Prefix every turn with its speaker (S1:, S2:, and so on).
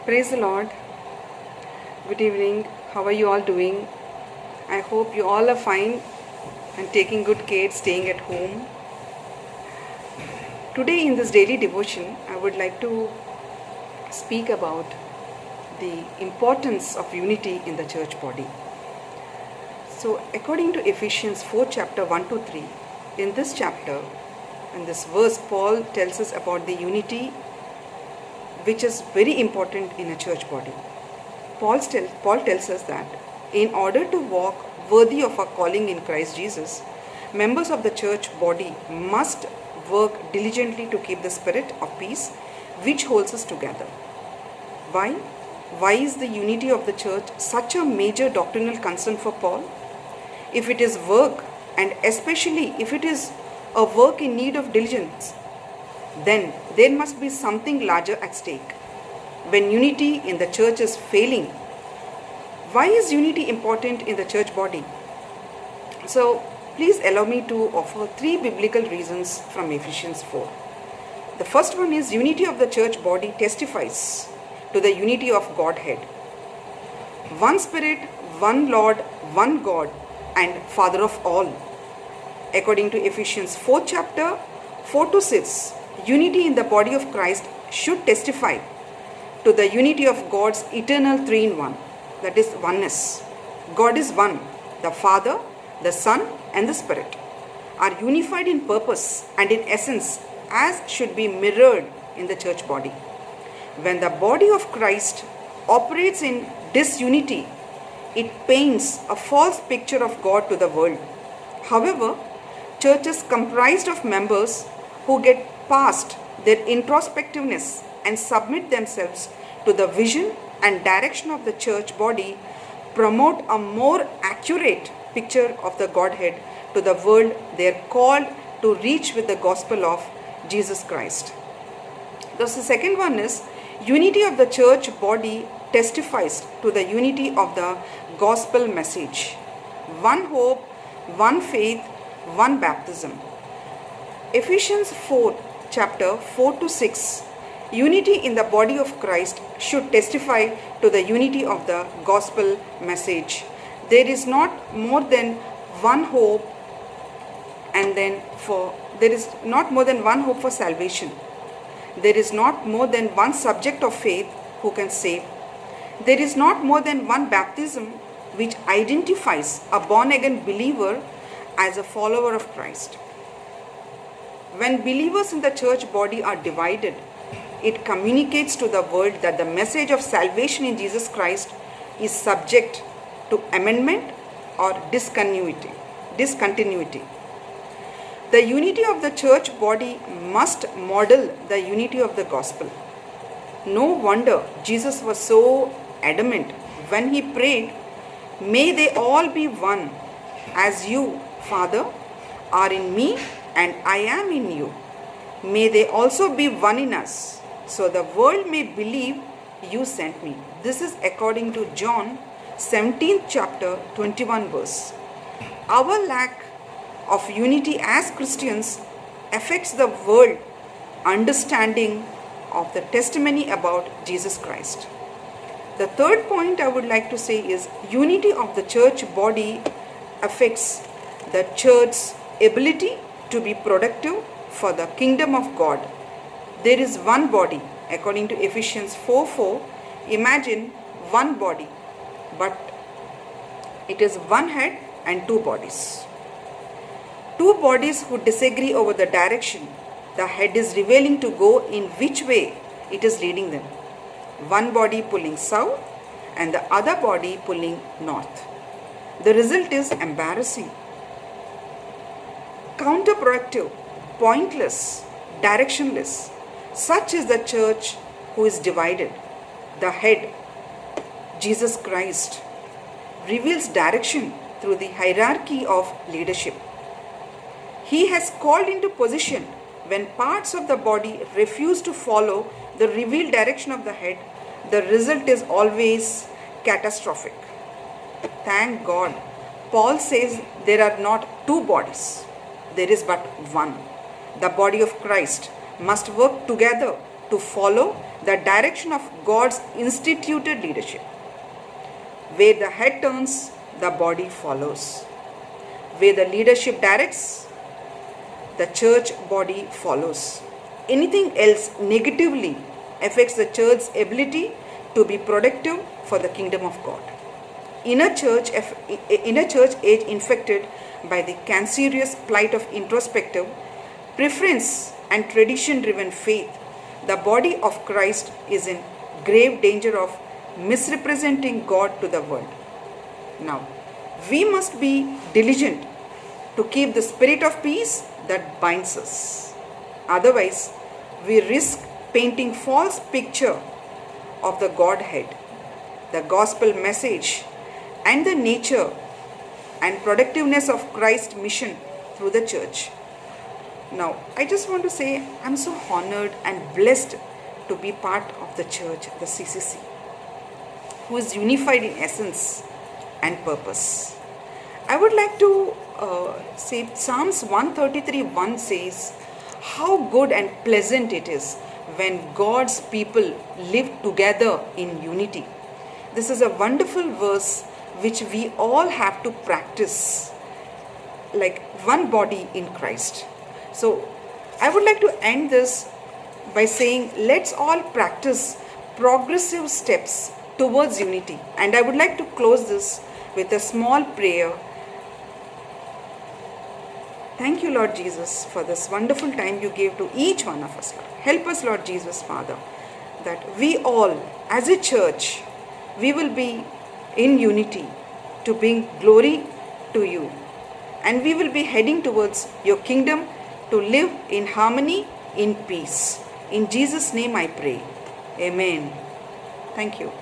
S1: Praise the Lord. Good evening. How are you all doing? I hope you all are fine and taking good care, staying at home. Today, in this daily devotion, I would like to speak about the importance of unity in the church body. So, according to Ephesians 4, chapter 1 to 3, in this chapter, in this verse, Paul tells us about the unity which is very important in a church body. Paul tells us that in order to walk worthy of our calling in Christ Jesus, members of the church body must work diligently to keep the spirit of peace which holds us together. Why? Why is the unity of the church such a major doctrinal concern for Paul? If it is work, and especially if it is a work in need of diligence, then there must be something larger at stake. When unity in the church is failing, why is unity important in the church body? So, please allow me to offer three biblical reasons from Ephesians 4. The first one is unity of the church body testifies to the unity of Godhead. One Spirit, one Lord, one God, and Father of all. According to Ephesians 4 chapter 4 to 6, unity in the body of Christ should testify to the unity of God's eternal three-in-one, that is oneness. God is one. The Father, the Son, and the Spirit are unified in purpose and in essence as should be mirrored in the church body. When the body of Christ operates in disunity, it paints a false picture of God to the world. However, churches comprised of members who get past their introspectiveness and submit themselves to the vision and direction of the church body promote a more accurate picture of the Godhead to the world they are called to reach with the gospel of Jesus Christ. Thus, the second one is unity of the church body testifies to the unity of the gospel message. One hope, one faith, one baptism. Ephesians 4 chapter 4 to 6, unity in the body of Christ should testify to the unity of the gospel message. There is not more than one hope, there is not more than one hope for salvation. There is not more than one subject of faith who can save. There is not more than one baptism which identifies a born-again believer as a follower of Christ. When believers in the church body are divided, it communicates to the world that the message of salvation in Jesus Christ is subject to amendment or discontinuity. The unity of the church body must model the unity of the gospel. No wonder Jesus was so adamant when he prayed, "May they all be one, as you, Father, are in me and I am in you. May they also be one in us, so the world may believe you sent me." This is according to John 17th chapter 21 verse. Our lack of unity as Christians affects the world understanding of the testimony about Jesus Christ. The third point I would like to say is unity of the church body affects the church's ability to be productive for the kingdom of God. There is one body, according to Ephesians 4:4. Imagine one body, but it is one head and two bodies. Two bodies who disagree over the direction the head is revealing to go in which way it is leading them. One body pulling south and the other body pulling north. The result is embarrassing, counterproductive, pointless, directionless. Such is the church who is divided. The head, Jesus Christ, reveals direction through the hierarchy of leadership. He has called into position when parts of the body refuse to follow the revealed direction of the head. The result is always catastrophic. Thank God, Paul says there are not two bodies, there is but one. The body of Christ must work together to follow the direction of God's instituted leadership. Where the head turns, the body follows. Where the leadership directs, the church body follows. Anything else negatively affects the church's ability to be productive for the kingdom of God. In a church age infected by the cancerous plight of introspective, preference and tradition-driven faith, the body of Christ is in grave danger of misrepresenting God to the world. Now, we must be diligent to keep the spirit of peace that binds us. Otherwise, we risk painting false picture of the Godhead, the gospel message, and the nature and productiveness of Christ's mission through the church. Now, I just want to say I'm so honored and blessed to be part of the church, the CCC, who is unified in essence and purpose. I would like to say Psalms 133:1 says, "How good and pleasant it is when God's people live together in unity." This is a wonderful verse which we all have to practice, like one body in Christ. So I would like to end this by saying, let's all practice progressive steps towards unity. And I would like to close this with a small prayer. Thank you, Lord Jesus, for this wonderful time you gave to each one of us, Lord. Help us, Lord Jesus, Father, that we all, as a church, we will be in unity to bring glory to you. And we will be heading towards your kingdom to live in harmony, in peace. In Jesus' name I pray. Amen. Thank you.